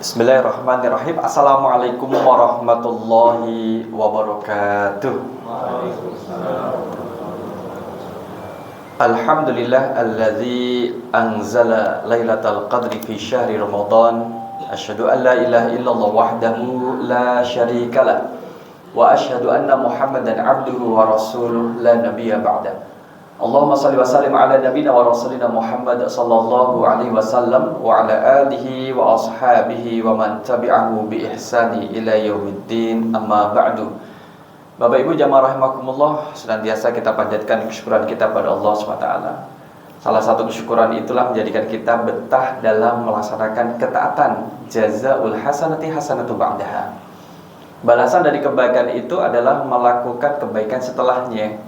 Bismillahirrahmanirrahim. Assalamualaikum warahmatullahi wabarakatuh. Alhamdulillah alladzi anzala lailatal qadri fi syahri Ramadan. Asyhadu an la ilaha illallah wahdahu la syarikalah wa asyhadu anna Muhammadan abduhu wa rasuluh la nabiyya ba'da. Allahumma salli wa sallim ala nabiyina wa rasulina Muhammad sallallahu alaihi wasallam wa ala alihi wa ashabihi wa man tabi'ahu bi ihsani ila yaumiddin, amma ba'du. Bapak Ibu jamaah rahimakumullah, senantiasa kita panjatkan kesyukuran kita pada Allah SWT. Salah satu kesyukuran itulah menjadikan kita betah dalam melaksanakan ketaatan. Jazaul hasanati hasanatu ba'daha. Balasan dari kebaikan itu adalah melakukan kebaikan setelahnya.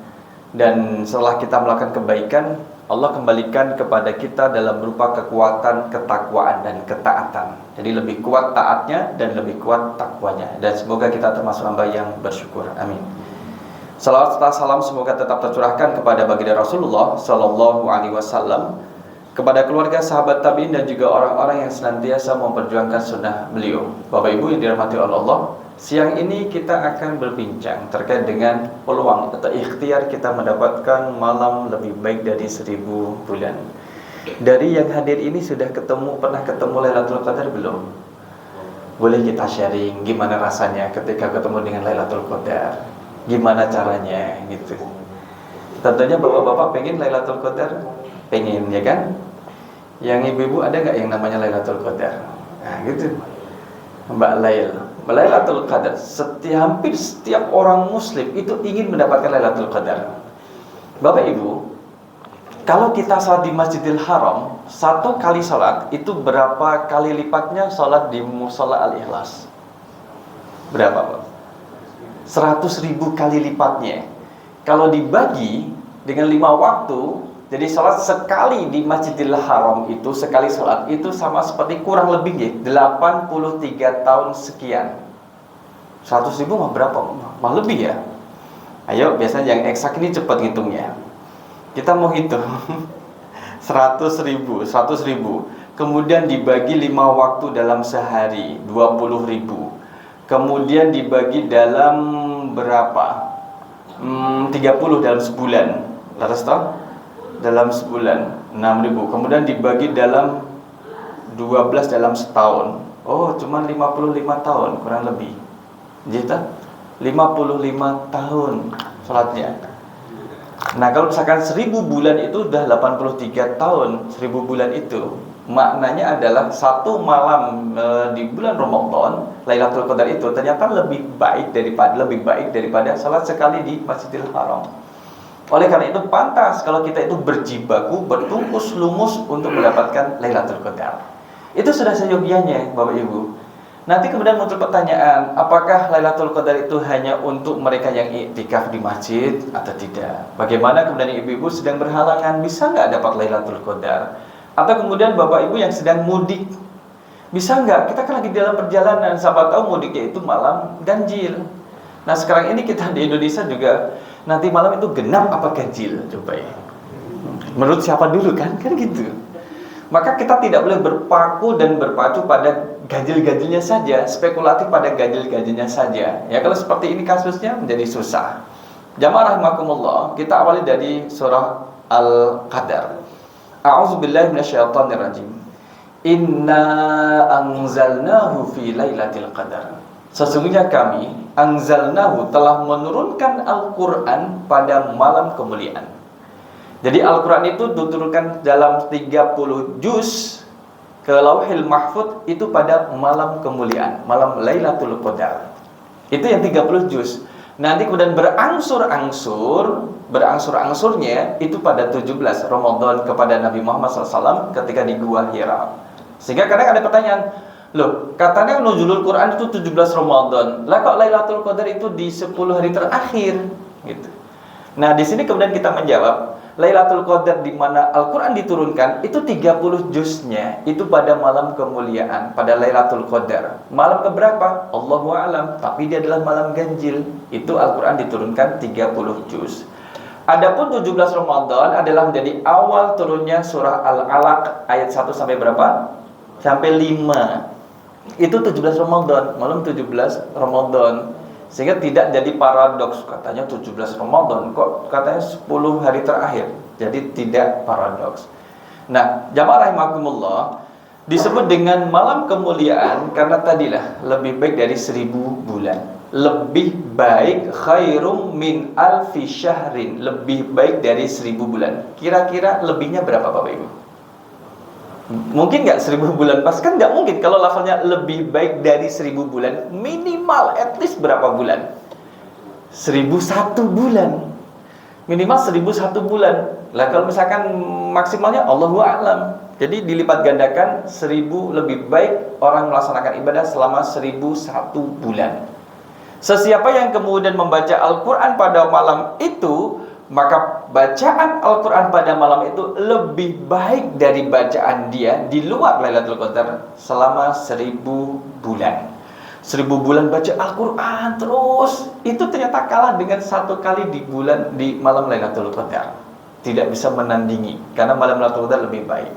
Dan setelah kita melakukan kebaikan, Allah kembalikan kepada kita dalam berupa kekuatan, ketakwaan, dan ketaatan. Jadi lebih kuat taatnya dan lebih kuat takwanya. Dan semoga kita termasuk hamba yang bersyukur. Amin. Salawat serta salam semoga tetap tercurahkan kepada baginda Rasulullah Sallallahu Alaihi Wasallam, kepada keluarga, sahabat tabi'in, dan juga orang-orang yang senantiasa memperjuangkan sunnah beliau. Bapak Ibu yang dirahmati oleh Allah, siang ini kita akan berbincang terkait dengan peluang atau ikhtiar kita mendapatkan malam lebih baik dari 1000 bulan. Dari yang hadir ini sudah pernah ketemu Lailatul Qadar belum? Boleh kita sharing gimana rasanya ketika ketemu dengan Lailatul Qadar? Gimana caranya gitu. Tentunya bapak-bapak pengen Lailatul Qadar? Pengen, ya kan? Yang ibu-ibu ada nggak yang namanya Lailatul Qadar? Nah gitu, Mbak Lail. Lailatul Qadar, hampir setiap orang muslim itu ingin mendapatkan Lailatul Qadar. Bapak Ibu, kalau kita salat di Masjidil Haram, satu kali salat itu berapa kali lipatnya salat di Musholla Al-Ikhlas? Berapa Pak? 100.000 kali lipatnya. Kalau dibagi dengan 5 waktu, jadi salat sekali di Masjidil Haram itu, sekali salat itu sama seperti kurang lebih 83 tahun sekian. 100.000 mah berapa? Mah lebih ya. Ayo, biasanya yang eksak ini cepat ngitungnya. Kita mau hitung 100.000. Kemudian dibagi 5 waktu dalam sehari, 20.000. Kemudian dibagi dalam berapa? 30 dalam sebulan. Laras tahu? Dalam sebulan 6.000. Kemudian dibagi dalam 12 dalam setahun. Oh, cuma 55 tahun kurang lebih. Jadi 55 tahun salatnya. Nah, kalau misalkan 1000 bulan itu udah 83 tahun. 1000 bulan itu maknanya adalah satu malam di bulan Ramadan, Lailatul Qadar itu ternyata lebih baik daripada salat sekali di Masjidil Haram. Oleh karena itu pantas kalau kita itu berjibaku, bertungkus lumus untuk mendapatkan Lailatul Qadar. Itu sudah seyogianya Bapak Ibu. Nanti kemudian muncul pertanyaan, apakah Lailatul Qadar itu hanya untuk mereka yang iktikaf di masjid atau tidak? Bagaimana kemudian ibu-ibu sedang berhalangan, bisa nggak dapat Lailatul Qadar? Atau kemudian Bapak Ibu yang sedang mudik, bisa nggak? Kita kan lagi dalam perjalanan, siapa tahu mudiknya itu malam ganjil. Nah sekarang ini kita di Indonesia juga nanti malam itu genap apa ganjil? Coba ya. Menurut siapa dulu kan gitu. Maka kita tidak boleh berpaku dan berpacu pada ganjil-ganjilnya saja, spekulatif pada ganjil-ganjilnya saja. Ya kalau seperti ini kasusnya menjadi susah. Jamaah rahimakumullah, kita awali dari surah Al-Qadar. A'udzubillahi minasyaitonirrajim. Inna anzalnahu fi lailatul qadar. Sesungguhnya kami anzalnahu telah menurunkan Al-Quran pada malam kemuliaan. Jadi Al-Quran itu diturunkan dalam 30 juz ke Lauhil Mahfuz itu pada malam kemuliaan, malam Lailatul Qadar. Itu yang 30 juz. Nanti kemudian berangsur-angsurnya itu pada 17 Ramadan kepada Nabi Muhammad SAW ketika di Gua Hira. Sehingga kadang ada pertanyaan, loh, katanya nuzulul Quran itu 17 Ramadan. Lah kok Lailatul Qadar itu di 10 hari terakhir gitu. Nah, di sini kemudian kita menjawab, Lailatul Qadar di mana Al-Qur'an diturunkan itu 30 juznya itu pada malam kemuliaan, pada Lailatul Qadar. Malam keberapa? Allahu a'lam, tapi dia adalah malam ganjil. Itu Al-Qur'an diturunkan 30 juz. Adapun 17 Ramadan adalah menjadi awal turunnya surah Al-Alaq ayat 1 sampai berapa? Sampai 5. Itu 17 Ramadan, malam 17 Ramadan. Sehingga tidak jadi paradoks, katanya 17 Ramadan, kok katanya 10 hari terakhir. Jadi tidak paradoks. Nah, jamaah rahimakumullah, disebut dengan malam kemuliaan karena tadilah lebih baik dari 1000 bulan. Lebih baik khairum min alfi syahrin, lebih baik dari 1000 bulan. Kira-kira lebihnya berapa Bapak Ibu? Mungkin nggak 1000 bulan pas? Kan nggak mungkin. Kalau lafalnya lebih baik dari 1000 bulan, minimal at least berapa bulan? 1001 bulan. Minimal 1001 bulan. Lah kalau misalkan maksimalnya Allahu a'lam. Jadi dilipat gandakan 1000, lebih baik orang melaksanakan ibadah selama 1001 bulan. Sesiapa yang kemudian membaca Al-Quran pada malam itu, maka bacaan Al-Quran pada malam itu lebih baik dari bacaan dia di luar Lailatul Qadar selama 1000 bulan. 1000 bulan baca Al-Quran terus, itu ternyata kalah dengan 1 kali di malam Lailatul Qadar. Tidak bisa menandingi, karena malam Lailatul Qadar lebih baik.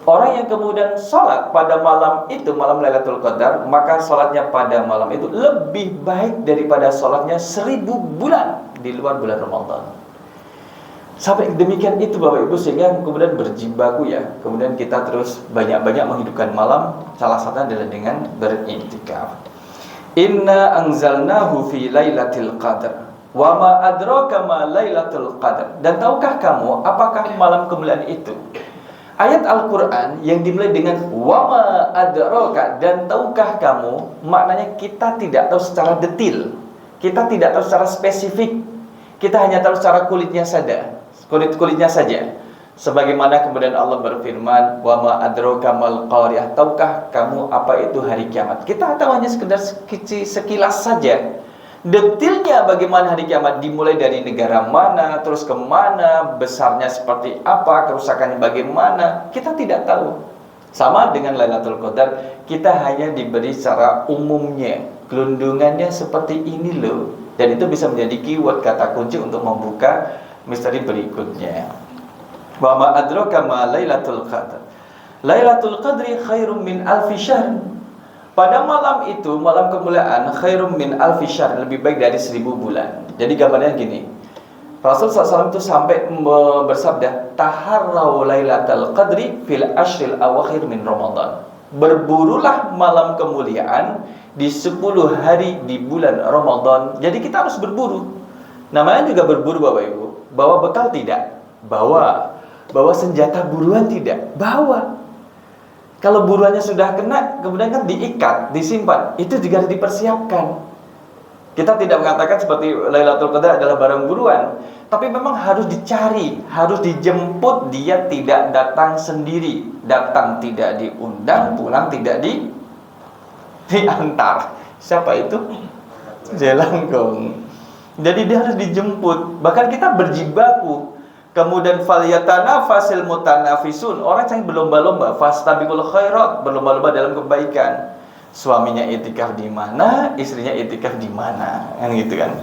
Orang yang kemudian sholat pada malam itu, malam Lailatul Qadar, maka sholatnya pada malam itu lebih baik daripada sholatnya 1000 bulan di luar bulan Ramadan. Sampai demikian itu Bapak Ibu, sehingga kemudian berjibaku ya. Kemudian kita terus banyak-banyak menghidupkan malam. Salah satunya adalah dengan beriktikaf. Inna anzalnahu fi lailatul qadar wa ma adraka ma lailatul qadar. Dan tahukah kamu apakah malam kemuliaan itu? Ayat Al-Quran yang dimulai dengan wa ma adraka, dan tahukah kamu, maknanya kita tidak tahu secara detail, kita tidak tahu secara spesifik, kita hanya tahu secara kulitnya saja. Sebagaimana kemudian Allah berfirman, wa ma adraka mal qariyah, tahukah kamu apa itu hari kiamat? Kita tahu hanya sekedar sekilas saja. Detailnya bagaimana hari kiamat, dimulai dari negara mana, terus kemana, besarnya seperti apa, kerusakannya bagaimana, kita tidak tahu. Sama dengan Lailatul Qadar, kita hanya diberi secara umumnya, gelundungannya seperti ini loh. Dan itu bisa menjadi keyword, kata kunci untuk membuka misteri berikutnya. Wa ma adraka ma Lailatul Qadar. Lailatul Qadri khairum min alfi syahr. Pada malam itu, malam kemuliaan, khairum min alfi syahr, lebih baik dari 1000 bulan. Jadi gambarnya gini, Rasul SAW itu sampai bersabda, taharraw lailatul qadri fil ashril awakhir min Ramadan. Berburulah malam kemuliaan di 10 hari di bulan Ramadan. Jadi kita harus berburu. Namanya juga berburu Bapak Ibu. Bawa bekal tidak? Bawa senjata buruan tidak? Bawa. Kalau buruannya sudah kena, kemudian kan diikat, disimpan. Itu juga harus dipersiapkan. Kita tidak mengatakan seperti Lailatul Qadar adalah barang buruan, tapi memang harus dicari, harus dijemput. Dia tidak datang sendiri, datang tidak diundang, pulang tidak diantar. Siapa itu? Jelangkung. Jadi dia harus dijemput. Bahkan kita berjibaku. Kemudian falyatanafasil mutanafisun, orang yang berlomba-lomba, fastabiqul khairat, berlomba-lomba dalam kebaikan. Suaminya itikaf di mana, istrinya itikaf di mana, kan gitu kan.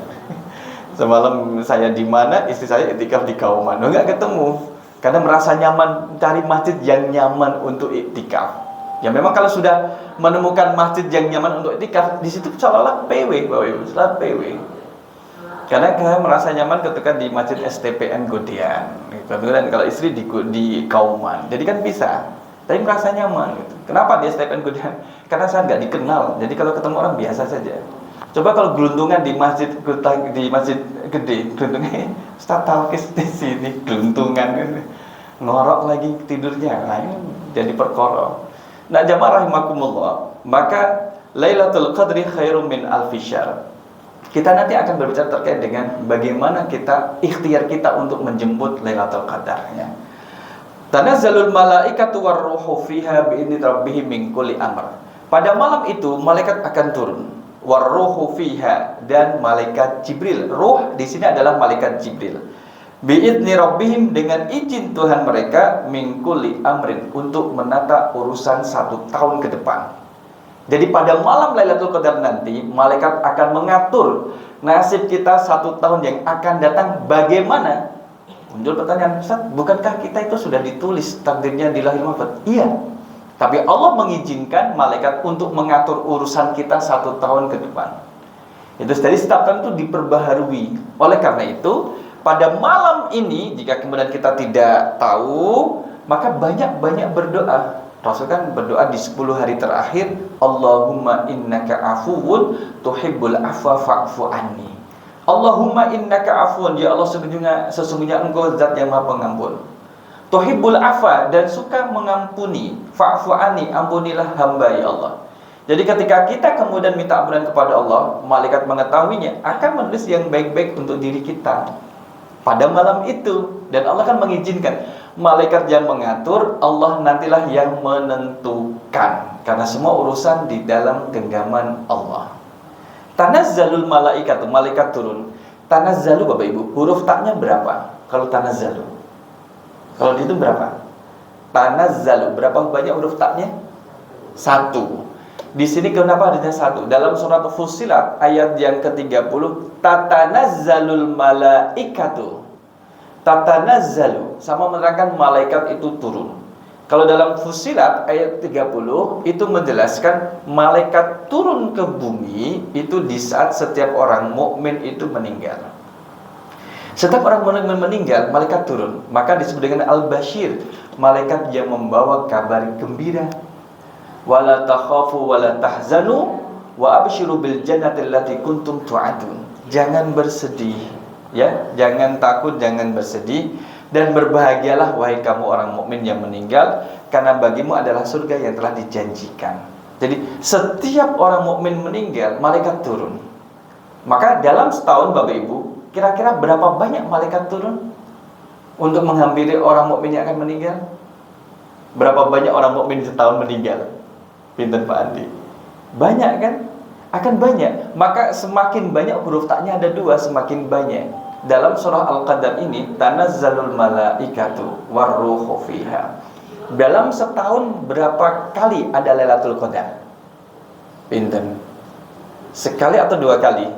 Semalam saya di mana, istri saya itikaf di Kauman. Enggak ketemu, karena merasa nyaman, cari masjid yang nyaman untuk itikaf. Ya memang kalau sudah menemukan masjid yang nyaman untuk itikaf, di situ seolah-olah PW, Bapak Ibu, seolah PW. Karena saya merasa nyaman ketika di masjid STPN Godean, kemudian kalau istri di Kauman, jadi kan bisa. Tapi merasa nyaman gitu. Kenapa di STPN Godean? Karena saya nggak dikenal. Jadi kalau ketemu orang biasa saja. Coba kalau geluntungan di masjid gede, geluntungan Ustaz Talkis di sini, geluntungan ngorok lagi tidurnya, nah ini jadi perkara. Nah jamaah rahimakumullah, maka Lailatul Qadri khairum min alfi syahr. Kita nanti akan berbicara terkait dengan bagaimana ikhtiar kita untuk menjemput Lailatul Qadar ya. Tanazzalul malaikatu warruhu fiha bi'idzni rabbihim min kulli amr. Pada malam itu malaikat akan turun. Warruhu fiha, dan malaikat Jibril. Ruh di sini adalah malaikat Jibril. Bi'idzni rabbihim, dengan izin Tuhan mereka, min kulli amrin, untuk menata urusan 1 tahun ke depan. Jadi pada malam Lailatul Qadar nanti, malaikat akan mengatur nasib kita 1 tahun yang akan datang bagaimana. Muncul pertanyaan, Ustaz, bukankah kita itu sudah ditulis takdirnya di lahir mahfuz? Iya, Tapi Allah mengizinkan malaikat untuk mengatur urusan kita 1 tahun ke depan. Itu dari setiap tahun itu diperbaharui. Oleh karena itu, pada malam ini jika kemudian kita tidak tahu, maka banyak-banyak berdoa. Rasul kan berdoa di 10 hari terakhir, Allahumma innaka afuwun tuhibbul afwa fa'fu anni. Allahumma innaka afuwun, ya Allah sesungguhnya Engkau zat yang Maha Pengampun. Tuhibbul afwa, dan suka mengampuni, fa'fu anni, ampunilah hamba ya Allah. Jadi ketika kita kemudian minta ampunan kepada Allah, malaikat mengetahuinya akan menulis yang baik-baik untuk diri kita pada malam itu. Dan Allah kan mengizinkan malaikat yang mengatur, Allah nantilah yang menentukan, karena semua urusan di dalam genggaman Allah. Tanazzalul malaikatu, malaikat turun. Tanazzalu Bapak Ibu, huruf taknya berapa? Kalau tanazzalu, kalau itu berapa? Tanazzalu, berapa banyak huruf taknya? 1. Di sini kenapa adanya 1? Dalam surat Fussilat ayat yang ke-30, tatanazzalul malaikatu. Tatanazzalu sama menerangkan malaikat itu turun. Kalau dalam Fussilat ayat 30 itu menjelaskan malaikat turun ke bumi itu di saat setiap orang mukmin itu meninggal. Setiap orang mukmin meninggal, malaikat turun. Maka disebut dengan Al-Bashir, malaikat yang membawa kabar gembira. Wala takhafu wala tahzanu wa abshiru bil jannati allati kuntum tu'adun. Jangan bersedih, ya, jangan takut, jangan bersedih, dan berbahagialah wahai kamu orang mukmin yang meninggal, karena bagimu adalah surga yang telah dijanjikan. Jadi setiap orang mukmin meninggal, malaikat turun. Maka dalam setahun Bapak Ibu, kira-kira berapa banyak malaikat turun untuk menghampiri orang mukmin yang akan meninggal? Berapa banyak orang mukmin setahun meninggal? Pinten Pak Andi? Banyak kan? Akan banyak. Maka semakin banyak huruf taknya ada 2, semakin banyak. Dalam surah Al-Qadar ini, tanazzalul malaikatu warruhu fiha. Dalam setahun berapa kali ada Lailatul Qadar? Pinten? Sekali atau 2 kali?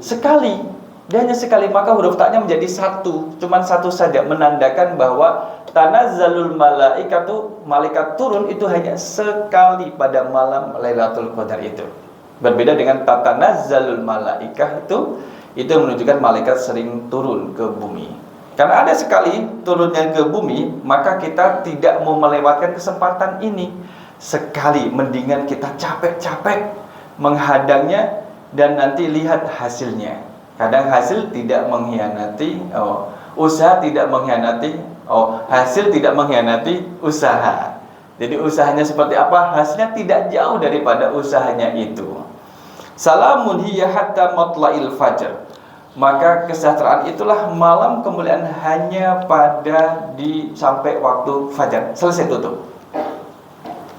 Sekali. Dia hanya sekali, maka huruf taknya menjadi 1. Cuman 1 saja, menandakan bahwa tanazzalul malaikatu, malaikat turun itu hanya sekali pada malam Lailatul Qadar itu. Berbeda dengan tatanazzalul malaikah itu menunjukkan malaikat sering turun ke bumi. Karena ada sekali turunnya ke bumi, maka kita tidak mau melewatkan kesempatan ini. Sekali, mendingan kita capek-capek menghadangnya dan nanti lihat hasilnya. Kadang hasil tidak mengkhianati, usaha tidak mengkhianati, hasil tidak mengkhianati usaha. Jadi usahanya seperti apa, hasilnya tidak jauh daripada usahanya itu. Salamun hiya hatta matla'il fajr. Maka kesejahteraan itulah malam kemuliaan hanya pada sampai waktu fajar. Selesai tutup.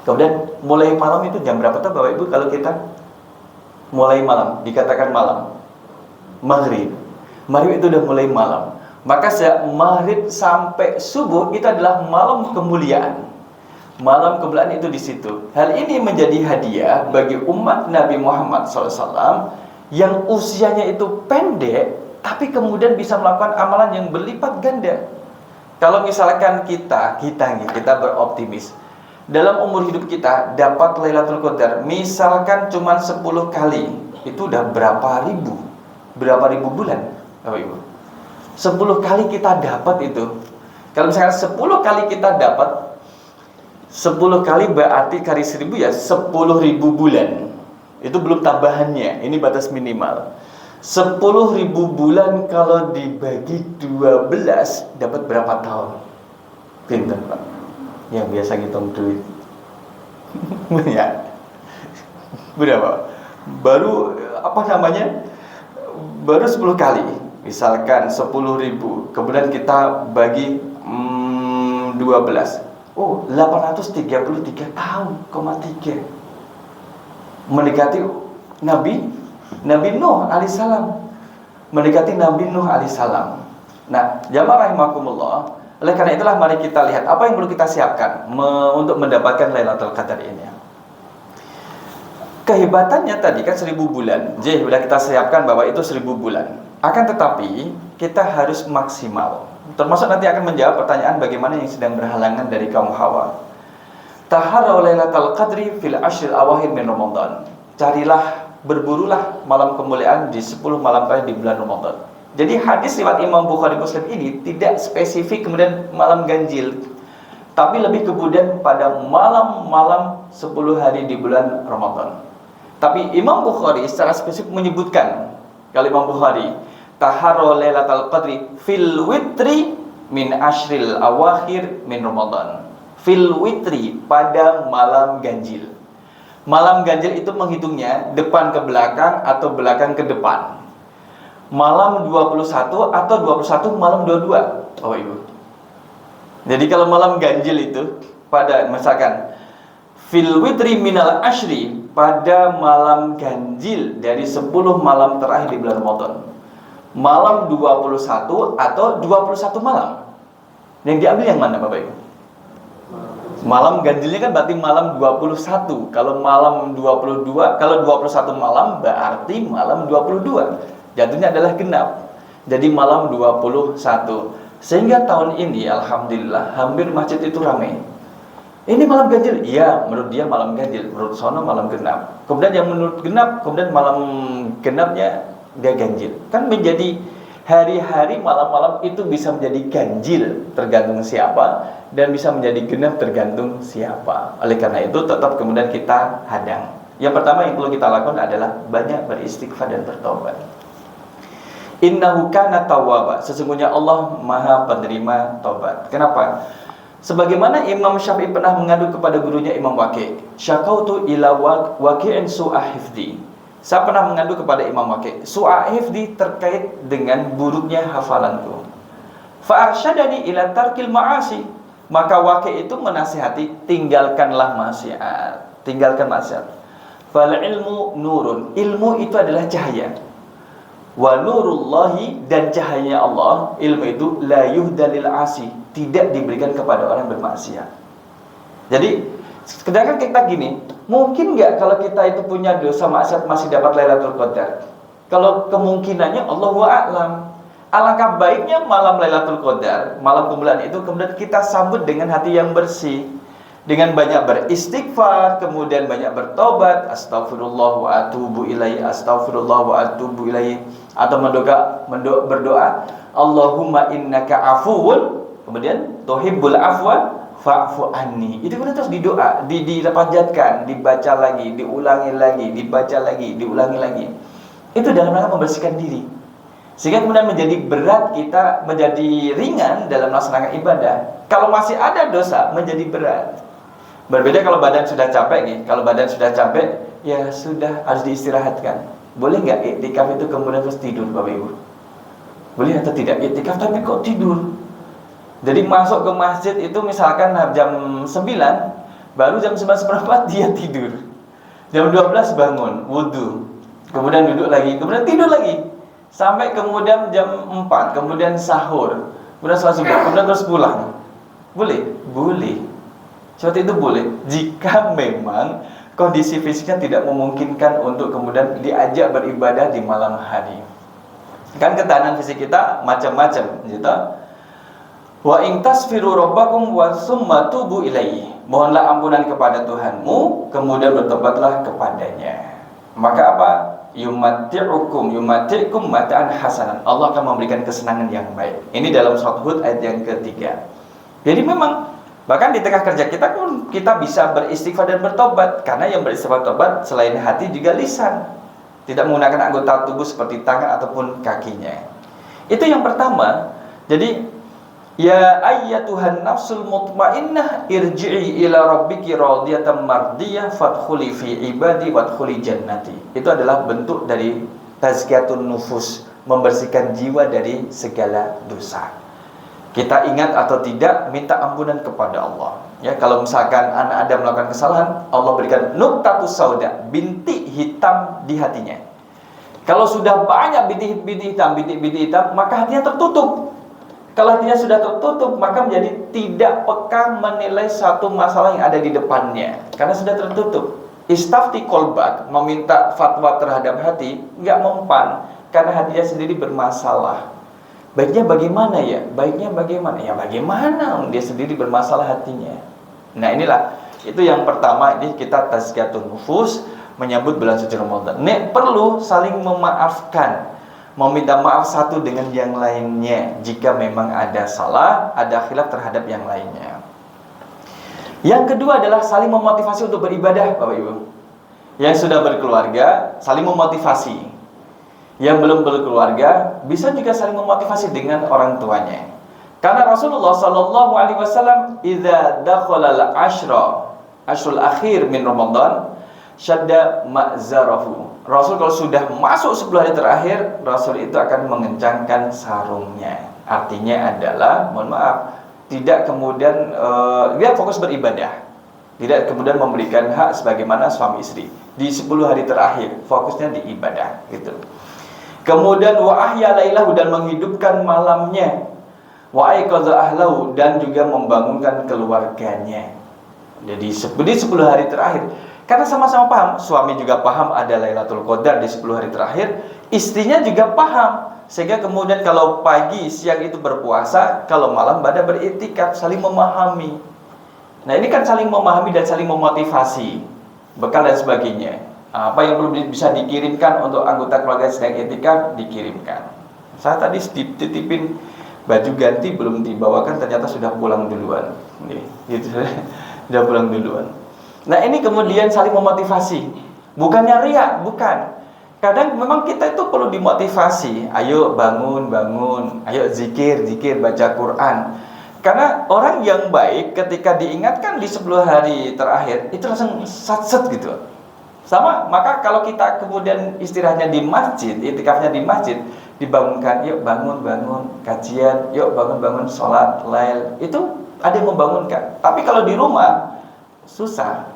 Kemudian mulai malam itu jam berapa tuh Bapak Ibu kalau kita mulai malam, dikatakan malam? Maghrib. Maghrib itu udah mulai malam. Maka sejak maghrib sampai subuh itu adalah malam kemuliaan. Malam kemuliaan itu di situ. Hal ini menjadi hadiah bagi umat Nabi Muhammad SAW yang usianya itu pendek, tapi kemudian bisa melakukan amalan yang berlipat ganda. Kalau misalkan kita beroptimis dalam umur hidup kita dapat Lailatul Qadar, misalkan cuma 10 kali, itu udah berapa ribu bulan, Bapak Ibu. 10 kali kita dapat itu. Kalau misalkan 10 kali kita dapat, 10 kali berarti kali 1000 ya 10.000 bulan. Itu belum tambahannya, ini batas minimal. 10.000 bulan kalau dibagi 12 dapat berapa tahun? Pinter Pak. Yang biasa ngitung duit. Ya. Berapa? Baru baru 10 kali. Misalkan 10.000, kemudian kita bagi 12. 833 tahun, 3. Mendekati Nabi Nuh alaihissalam. Mendekati Nabi Nuh alaihissalam. Nah, jamaah rahimakumullah, oleh karena itulah mari kita lihat apa yang perlu kita siapkan untuk mendapatkan Lailatul Qadar ini. Kehebatannya tadi kan 1000 bulan. Jadi sudah kita siapkan bahwa itu 1000 bulan. Akan tetapi kita harus maksimal. Termasuk nanti akan menjawab pertanyaan bagaimana yang sedang berhalangan dari kaum Hawa. Taharraw lailatal qadri fil ashril awakhir min Ramadan. Carilah, berburulah malam kemuliaan di 10 malam terakhir di bulan Ramadan. Jadi hadis riwayat Imam Bukhari Muslim ini tidak spesifik kemudian malam ganjil, tapi lebih kemudian pada malam-malam 10 hari di bulan Ramadan. Tapi Imam Bukhari secara spesifik menyebutkan, kalau Imam Bukhari, taharraw lailatal qadri fil witri min ashril awakhir min Ramadan. Fil witri, pada malam ganjil. Malam ganjil itu menghitungnya depan ke belakang atau belakang ke depan. Malam 21 atau 21 malam 22. Oh Ibu. Jadi kalau malam ganjil itu pada misalkan fil witri minal ashri, pada malam ganjil dari 10 malam terakhir di bulan Ramadan. Malam 21 atau 21 malam. Yang diambil yang mana Bapak Ibu? Malam ganjilnya kan berarti malam 21. Kalau malam 22, kalau 21 malam berarti malam 22. Jatuhnya adalah genap. Jadi malam 21. Sehingga tahun ini alhamdulillah hampir masjid itu ramai. Ini malam ganjil? Iya, menurut dia malam ganjil, menurut sono malam genap. Kemudian yang menurut genap, kemudian malam genapnya dia ganjil. Kan menjadi hari-hari malam-malam itu bisa menjadi ganjil tergantung siapa, dan bisa menjadi genap tergantung siapa. Oleh karena itu tetap kemudian kita hadang. Yang pertama yang perlu kita lakukan adalah banyak beristighfar dan bertobat. Innahu kana tawwaba, sesungguhnya Allah Maha penerima tobat. Kenapa? Sebagaimana Imam Syafi'i pernah mengadu kepada gurunya Imam Waqi', syakautu ila waqi'in su'a hifdi. Saya pernah mengadu kepada Imam Waqi', su'a hifdi terkait dengan buruknya hafalanku. Fa'arsyadani ila tarkil ma'asi. Maka Waqi' itu menasihati, tinggalkanlah maksiat, tinggalkan maksiat. Fal ilmu nurun, ilmu itu adalah cahaya. Wa nurullahi, dan cahaya Allah, ilmu itu la yuhdalil asi, tidak diberikan kepada orang bermaksiat. Jadi sedangkan kita gini, mungkin nggak kalau kita itu punya dosa maksiat masih dapat Lailatul Qadar? Kalau kemungkinannya Allahu a'lam. Alangkah baiknya malam Lailatul Qadar, malam kemuliaan itu kemudian kita sambut dengan hati yang bersih, dengan banyak beristighfar, kemudian banyak bertobat, astagfirullah wa atubu ilaihi, astagfirullah wa atubu ilaihi, atau berdoa, Allahumma innaka afuwun, kemudian tuhibbul afwa fa'fu anni. Itu kemudian terus didoa, dipanjatkan, dibaca lagi, diulangi lagi, dibaca lagi, diulangi lagi. Itu dalam rangka membersihkan diri. Sehingga kemudian menjadi berat kita, menjadi ringan dalam melaksanakan ibadah. Kalau masih ada dosa, menjadi berat. Berbeda kalau badan sudah capek nih. Kalau badan sudah capek, ya sudah, harus diistirahatkan. Boleh nggak iktikaf itu kemudian terus tidur Bapak Ibu? Boleh atau tidak? Iktikaf tapi kok tidur? Jadi masuk ke masjid itu misalkan jam 9, baru jam 9:15 dia tidur. Jam 12 bangun, wudu, kemudian duduk lagi, kemudian tidur lagi. Sampai kemudian jam 4, kemudian sahur, kemudian sholat subuh, kemudian terus pulang. Boleh? Boleh. Seperti itu boleh, jika memang kondisi fisiknya tidak memungkinkan untuk kemudian diajak beribadah di malam hari. Kan ketahanan fisik kita macam-macam, gitu. Wa in tasfiru rabbakum wa summa tubu ilaihi. Mohonlah ampunan kepada Tuhanmu, kemudian bertobatlah kepadanya. Maka apa? Yumati'ukum mata'an hasanan. Allah akan memberikan kesenangan yang baik. Ini dalam surat Hud ayat yang ketiga. Jadi memang bahkan di tengah kerja kita pun kita bisa beristighfar dan bertobat, karena yang beristighfar tobat selain hati juga lisan, tidak menggunakan anggota tubuh seperti tangan ataupun kakinya. Itu yang pertama. Jadi ya ayyatuhan nafsul mutmainnah irji'i ila rabbiki radiyatan mardiyah fadkhuli fi ibadi wadkhuli jannati. Itu adalah bentuk dari tazkiyatun nufus, membersihkan jiwa dari segala dosa. Kita ingat atau tidak, minta ampunan kepada Allah. Ya, kalau misalkan anak Adam melakukan kesalahan, Allah berikan nuqtatus sauda, bintik hitam di hatinya. Kalau sudah banyak bintik hitam, maka hatinya tertutup. Kalau hatinya sudah tertutup, maka menjadi tidak peka menilai satu masalah yang ada di depannya, karena sudah tertutup. Istafti kolbak, meminta fatwa terhadap hati, nggak mempan, karena hatinya sendiri bermasalah. Baiknya bagaimana ya? Baiknya bagaimana? Ya bagaimana dia sendiri bermasalah hatinya. Nah inilah, itu yang pertama, ini kita tazkiyatun nufus menyambut bulan suci Ramadan. Nek perlu saling memaafkan, meminta maaf satu dengan yang lainnya jika memang ada salah, ada khilaf terhadap yang lainnya. Yang kedua adalah saling memotivasi untuk beribadah, Bapak Ibu. Yang sudah berkeluarga saling memotivasi. Yang belum berkeluarga bisa juga saling memotivasi dengan orang tuanya. Karena Rasulullah sallallahu alaihi wasallam idza dakhala ashrul akhir min Ramadan syadda ma'zarahu. Rasul kalau sudah masuk 10 hari terakhir, Rasul itu akan mengencangkan sarungnya. Artinya adalah, mohon maaf, tidak kemudian dia fokus beribadah, tidak kemudian memberikan hak sebagaimana suami istri. Di 10 hari terakhir fokusnya di ibadah gitu. Kemudian wa ahya lailahu, dan menghidupkan malamnya, wa aiqadha ahlahu, dan juga membangunkan keluarganya. Jadi di 10 hari terakhir, karena sama-sama paham, suami juga paham ada Lailatul Qadar di 10 hari terakhir, istrinya juga paham, sehingga kemudian kalau pagi siang itu berpuasa, kalau malam pada beriktikaf, saling memahami. Nah ini kan saling memahami dan saling memotivasi, bekal dan sebagainya. Apa yang belum bisa dikirimkan untuk anggota keluarga sedang iktikaf, dikirimkan. Saya tadi titipin baju ganti belum dibawakan, ternyata sudah pulang duluan. Gitu, sudah pulang duluan. Nah ini kemudian saling memotivasi, bukannya riak, bukan. Kadang memang kita itu perlu dimotivasi. Ayo bangun, ayo zikir, baca Quran. Karena orang yang baik ketika diingatkan di 10 hari terakhir, itu langsung sat-set gitu. Sama, maka kalau kita kemudian istirahatnya di masjid, iktikafnya di masjid, dibangunkan, yuk bangun, kajian, yuk bangun, sholat, lail, itu ada yang membangunkan. Tapi kalau di rumah, susah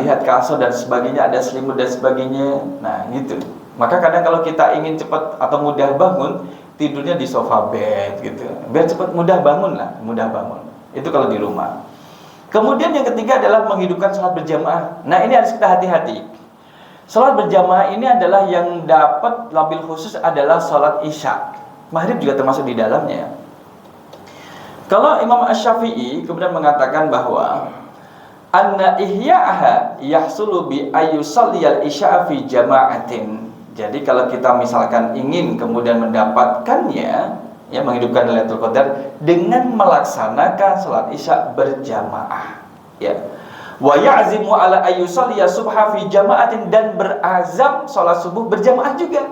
lihat kasur dan sebagainya, ada selimut dan sebagainya. Nah gitu. Maka kadang kalau kita ingin cepat atau mudah bangun, tidurnya di sofa bed gitu, biar cepat mudah bangun. Itu kalau di rumah. Kemudian yang ketiga adalah menghidupkan sholat berjamaah. Nah ini harus kita hati-hati. Sholat berjamaah ini adalah yang dapat labil khusus adalah sholat isya. Maghrib juga termasuk di dalamnya. Kalau Imam Asy-Syafi'i kemudian mengatakan bahwa anna ihya'aha yahsulu bi ayyusalliyal isya'a fi jama'atin. Jadi kalau kita misalkan ingin kemudian mendapatkannya, ya menghidupkan Lailatul Qadar dengan melaksanakan salat isya berjamaah, ya. Wa ya'zimu ala ayyusalliya subha fi jama'atin, dan berazam salat subuh berjamaah juga.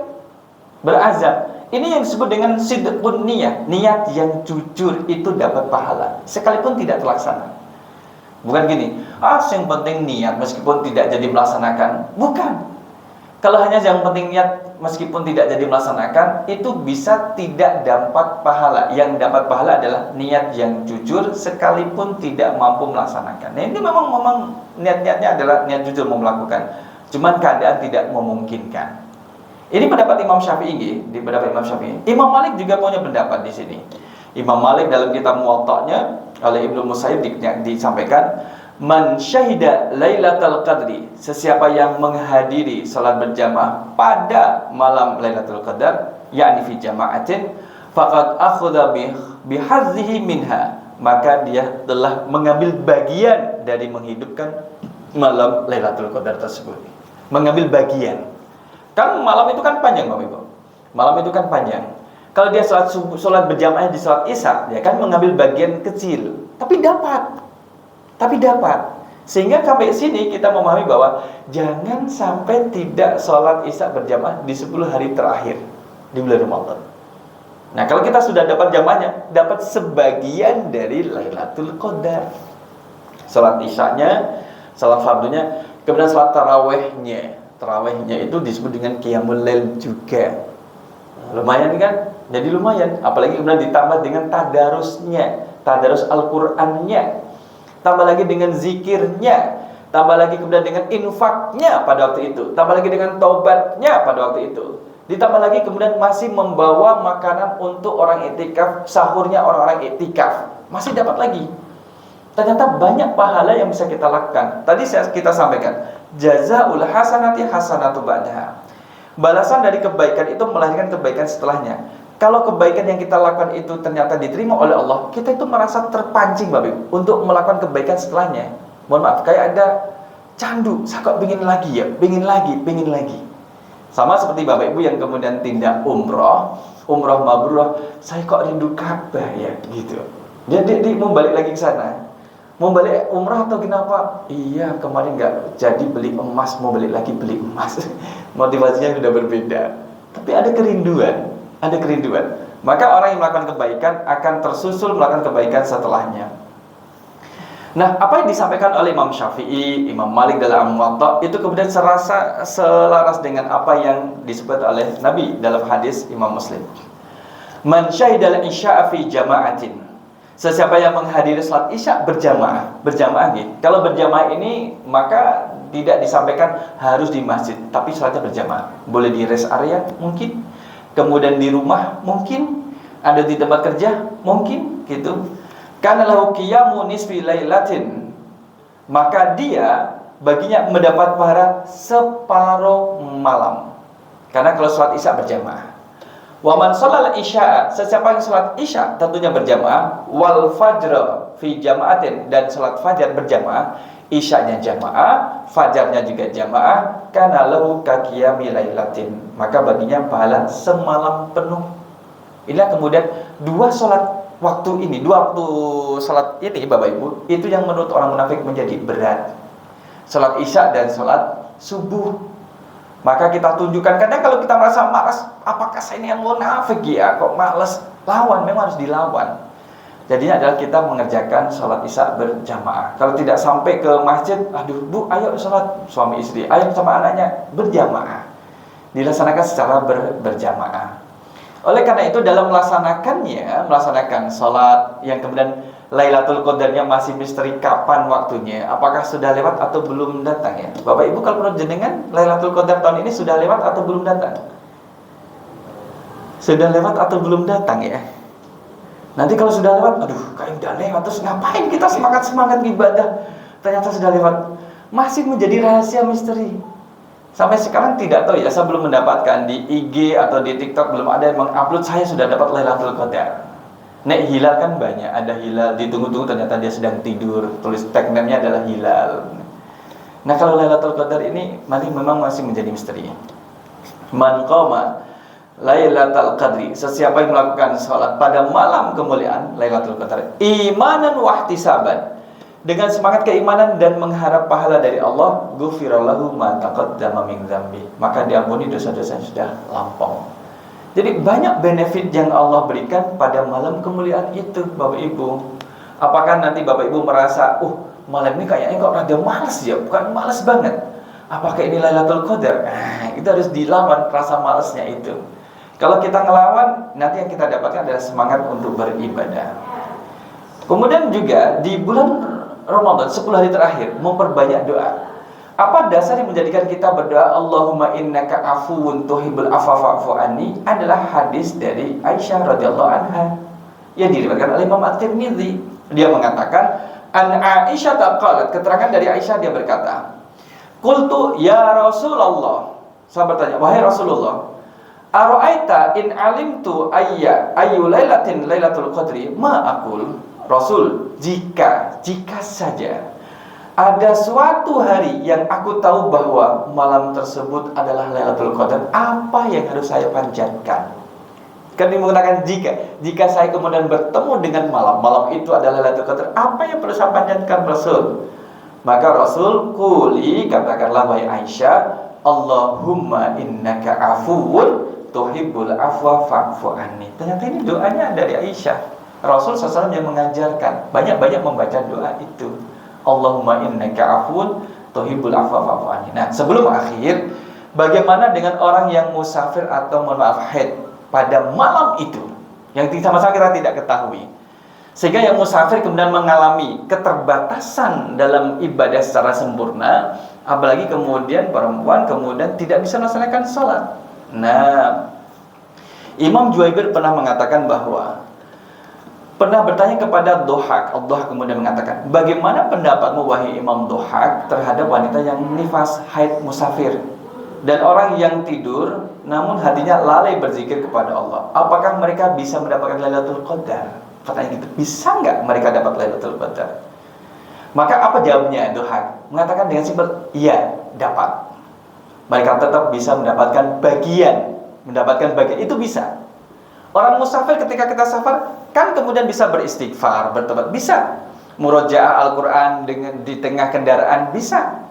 Berazam. Ini yang disebut dengan sidqun niyah, niat yang jujur itu dapat pahala sekalipun tidak terlaksana. Bukan gini, yang penting niat meskipun tidak jadi melaksanakan. Bukan. Kalau hanya yang penting niat meskipun tidak jadi melaksanakan, itu bisa tidak dapat pahala. Yang dapat pahala adalah niat yang jujur sekalipun tidak mampu melaksanakan. Nah ini memang niat-niatnya adalah niat jujur mau melakukan, cuman keadaan tidak memungkinkan. Ini pendapat Imam Syafi'i, di pendapat Imam Syafi'i. Imam Malik juga punya pendapat di sini. Imam Malik dalam kitab Muwatta'nya oleh Ibnu Musayyib disampaikan, man syahida Lailatul Qadri, sesiapa yang menghadiri salat berjamaah pada malam Lailatul Qadar, yakni fi jama'atin, faqad akhadha bihazzihi minha, maka dia telah mengambil bagian dari menghidupkan malam Lailatul Qadar tersebut. Mengambil bagian. Kan malam itu kan panjang, Bapak Ibu. Malam itu kan panjang. Kalau dia sholat berjamaah di sholat isya, dia kan mengambil bagian kecil, tapi dapat. Sehingga sampai sini kita memahami bahwa jangan sampai tidak sholat isya berjamaah di 10 hari terakhir di bulan Ramadan. Nah kalau kita sudah dapat jamaahnya, dapat sebagian dari Lailatul Qadar. Sholat isyanya, sholat fardunya, kemudian sholat tarawehnya. Tarawehnya itu disebut dengan qiyamul lail juga. Lumayan kan? Jadi lumayan. Apalagi kemudian ditambah dengan tadarusnya, tadarus Al-Qur'annya, tambah lagi dengan zikirnya, tambah lagi kemudian dengan infaknya pada waktu itu, tambah lagi dengan taubatnya pada waktu itu, ditambah lagi kemudian masih membawa makanan untuk orang iktikaf, sahurnya orang-orang iktikaf, masih dapat lagi. Ternyata banyak pahala yang bisa kita lakukan. Tadi kita sampaikan, jazaul hasanati hasanatu ba'daha. Balasan dari kebaikan itu melahirkan kebaikan setelahnya. Kalau kebaikan yang kita lakukan itu ternyata diterima oleh Allah, kita itu merasa terpancing Bapak Ibu untuk melakukan kebaikan setelahnya. Mohon maaf, kayak ada candu, saya kok pingin lagi ya, pingin lagi, pingin lagi. Sama seperti Bapak Ibu yang kemudian tindak umroh mabrurah, saya kok rindu Ka'bah ya, gitu. Dia mau balik lagi ke sana. Mau balik umrah atau kenapa? Iya, kemarin nggak jadi beli emas, mau balik lagi beli emas. Motivasinya sudah berbeda. Tapi ada kerinduan. Maka orang yang melakukan kebaikan akan tersusul melakukan kebaikan setelahnya. Nah, apa yang disampaikan oleh Imam Syafi'i, Imam Malik dalam Muwatta itu kemudian serasa selaras dengan apa yang disebut oleh Nabi dalam hadis Imam Muslim. Man syahidal isya'a fi jama'atin. Sesiapa yang menghadiri salat isya berjamaah gitu. Kalau berjamaah ini maka tidak disampaikan harus di masjid, tapi salatnya berjamaah. Boleh di rest area mungkin, kemudian di rumah mungkin, ada di tempat kerja mungkin gitu. Kana lahu qiyamu nisfi lailatin, maka dia baginya mendapat pahala separuh malam. Karena kalau salat isya berjamaah. Wa man shallal isya, sesiapa yang salat isya tentunya berjamaah, wal fajr fi jama'atin, dan salat fajar berjamaah, isyanya jamaah, fajarnya juga jamaah, kana lahu kaqiyami lailatin, maka baginya pahala semalam penuh. Inilah kemudian dua waktu salat ini Bapak Ibu, itu yang menurut orang munafik menjadi berat. Salat isya dan salat subuh. Maka kita tunjukkan, kadang kalau kita merasa malas, apakah saya ini yang munafik ya, kok malas? Lawan, memang harus dilawan. Jadinya adalah kita mengerjakan sholat isya berjamaah. Kalau tidak sampai ke masjid, aduh Bu, ayo sholat suami istri, ayo sama anaknya, berjamaah. Dilaksanakan secara berjamaah. Oleh karena itu dalam melaksanakan sholat yang kemudian Lailatul Qadarnya masih misteri kapan waktunya, apakah sudah lewat atau belum datang ya? Bapak Ibu, kalau menurut jenengan Lailatul Qadar tahun ini sudah lewat atau belum datang? Sudah lewat atau belum datang ya? Nanti kalau sudah lewat, aduh kayak udah lewat, terus ngapain kita semangat ibadah? Ternyata sudah lewat. Masih menjadi rahasia misteri. Sampai sekarang tidak tahu ya, saya belum mendapatkan di IG atau di TikTok, belum ada yang mengupload saya sudah dapat Lailatul Qadar. Nek hilal kan banyak, ada hilal ditunggu-tunggu ternyata dia sedang tidur, tulis tag name-nya adalah hilal. Nah, kalau Lailatul Qadar ini memang masih menjadi misteri. Man qama Lailatul Qadri, sesiapa yang melakukan salat pada malam kemuliaan Lailatul Qadar, imanan wa ihtisaban, dengan semangat keimanan dan mengharap pahala dari Allah, ghufirallahu ma taqaddama min dzambi, maka diampuni dosa-dosa yang sudah lampau. Jadi banyak benefit yang Allah berikan pada malam kemuliaan itu Bapak Ibu. Apakah nanti Bapak Ibu merasa, malam ini kayaknya kok rada malas ya? Bukan malas banget. Apakah ini Lailatul Qadar? Itu harus dilawan rasa malasnya itu. Kalau kita ngelawan, nanti yang kita dapatkan adalah semangat untuk beribadah. Kemudian juga di bulan Ramadan 10 hari terakhir memperbanyak doa. Apa dasar yang menjadikan kita berdoa Allahumma innaka afuwun tuhibbul afwa fa'fu anni? Adalah hadis dari Aisyah radhiyallahu anha yang diriwayatkan oleh Imam At-Tirmidzi. Dia mengatakan, an Aisyah qalat, keterangan dari Aisyah, dia berkata, qultu ya Rasulullah, saya bertanya, wahai Rasulullah, ara'aita in alimtu ayyu lailatin lailatul qadri ma aqul? Rasul, jika saja ada suatu hari yang aku tahu bahwa malam tersebut adalah Lailatul Qadar, apa yang harus saya panjatkan? Kan menggunakan jika saya kemudian bertemu dengan malam itu adalah Lailatul Qadar, apa yang perlu saya panjatkan Rasul? Maka Rasul katakanlah wahai Aisyah, Allahumma innaka afuwun tuhibbul afwa fa'fu anni. Ternyata ini doanya dari Aisyah. Rasul SAW yang mengajarkan, banyak-banyak membaca doa itu. Allahumma innaka afuwun tuhibbul afwa fa'fu anni. Nah, sebelum akhir, bagaimana dengan orang yang musafir atau haid pada malam itu yang sama-sama kita tidak ketahui, sehingga yang musafir kemudian mengalami keterbatasan dalam ibadah secara sempurna, apalagi kemudian perempuan kemudian tidak bisa melaksanakan sholat. Nah, Imam Juwaibir pernah mengatakan bahwa pernah bertanya kepada Dohak. Allah kemudian mengatakan, bagaimana pendapatmu wahai Imam Dohak terhadap wanita yang nifas haid musafir? dan orang yang tidur namun hatinya lalai berzikir kepada Allah, apakah mereka bisa mendapatkan Lailatul Qadar? Pertanyaan gitu, bisa nggak mereka dapat Lailatul Qadar? Maka apa jawabnya Duhak? Mengatakan dengan simpel, iya, dapat. Mereka tetap bisa mendapatkan bagian. Itu bisa. Orang musafir ketika kita safar kan kemudian bisa beristighfar, bertobat, bisa. Murojaah Al-Quran di tengah kendaraan, bisa.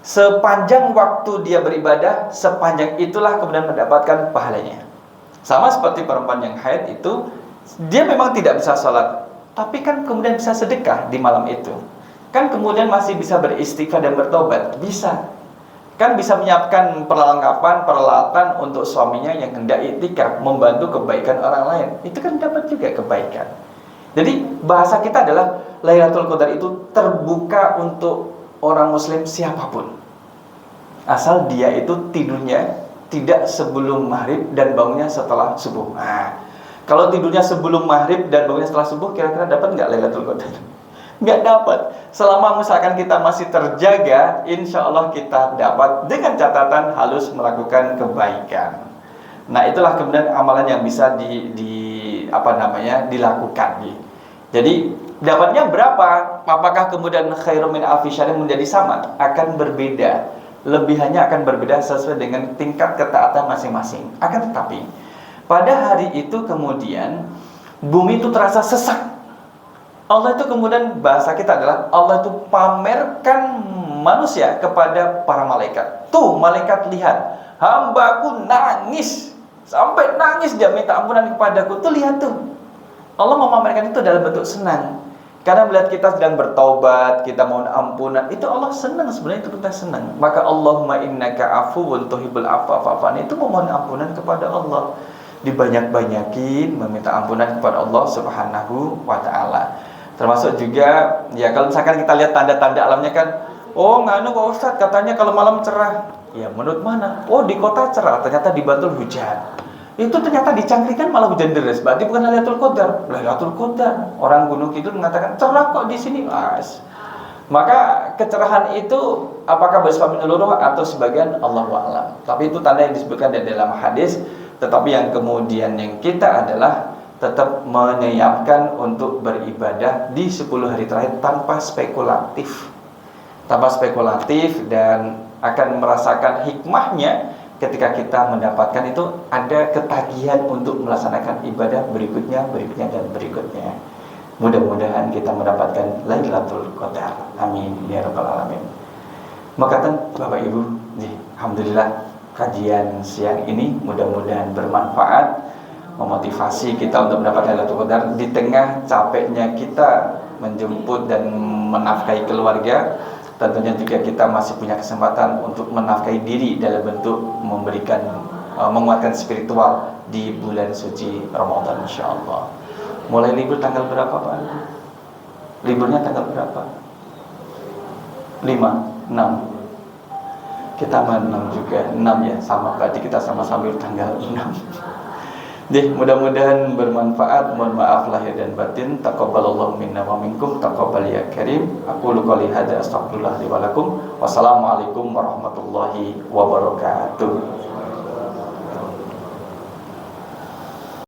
Sepanjang waktu dia beribadah, sepanjang itulah kemudian mendapatkan pahalanya. Sama seperti perempuan yang haid itu, dia memang tidak bisa sholat, tapi kan kemudian bisa sedekah di malam itu. Kan kemudian masih bisa beristighfar dan bertobat, bisa. Kan bisa menyiapkan peralatan untuk suaminya yang hendak iktikaf, membantu kebaikan orang lain. Itu kan dapat juga kebaikan. Jadi bahasa kita adalah Lailatul Qadar itu terbuka untuk orang muslim siapapun, asal dia itu tidurnya tidak sebelum maghrib dan bangunnya setelah subuh. Nah, kalau tidurnya sebelum maghrib dan bangunnya setelah subuh, kira-kira dapat nggak Lailatul Qadar? Nggak dapat. Selama misalkan kita masih terjaga, insya Allah kita dapat, dengan catatan harus melakukan kebaikan. Nah, itulah kemudian amalan yang bisa dilakukan. Jadi dapatnya berapa? Apakah kemudian khairum min alfi syahrin menjadi sama? Akan berbeda. Lebihannya akan berbeda sesuai dengan tingkat ketaatan masing-masing. Akan tetapi pada hari itu kemudian bumi itu terasa sesak. Allah itu kemudian, bahasa kita adalah Allah itu pamerkan manusia kepada para malaikat. Tuh malaikat, lihat, hambaku nangis, sampai nangis dia minta ampunan kepadaku. Tuh lihat tuh, Allah memamerkan itu dalam bentuk senang. Karena melihat kita sedang bertaubat, kita mohon ampunan, itu Allah senang. Sebenarnya itu kita senang. Maka Allahumma innaka afuwun tuhibbul afwa fa'fu anni, itu memohon ampunan kepada Allah, dibanyak-banyakin meminta ampunan kepada Allah Subhanahu wa ta'ala. Termasuk juga, ya kalau misalkan kita lihat tanda-tanda alamnya kan, oh nganu Pak Ustadz katanya kalau malam cerah. Ya menurut mana? Oh di kota cerah, ternyata di Bantul hujan. Itu ternyata di Cangkrikan malah hujan deras. Berarti bukan Lailatul Qadar. Lailatul Qadar. Orang Gunung Kidul mengatakan cerah kok di sini, Mas. Maka kecerahan itu apakah bersifat menyeluruh atau sebagian, Allahu a'lam. Tapi itu tanda yang disebutkan di dalam hadis. Tetapi yang kemudian yang kita adalah tetap menyiapkan untuk beribadah di 10 hari terakhir tanpa spekulatif. Dan akan merasakan hikmahnya ketika kita mendapatkan itu, ada ketagihan untuk melaksanakan ibadah berikutnya. Mudah-mudahan kita mendapatkan Lailatul Qadar. Amin ya rabbal alamin. Maka Bapak Ibu, alhamdulillah kajian siang ini mudah-mudahan bermanfaat, memotivasi kita untuk mendapatkan Lailatul Qadar di tengah capeknya kita menjemput dan menafkahi keluarga. Tentunya juga kita masih punya kesempatan untuk menafkahi diri dalam bentuk memberikan, menguatkan spiritual di bulan suci Ramadan insyaallah. Mulai libur tanggal berapa Pak? Liburnya tanggal berapa? 5, 6. Kita 6 juga, 6 ya, sama, berarti kita sama-sama tanggal 6. Mudah-mudahan bermanfaat. Mohon maaf lahir dan batin. Taqabbalallahu minna wa minkum, taqabbal ya karim. Aqulu qouli hadza astaghfirullah li wa lakum. Wassalamualaikum warahmatullahi wabarakatuh.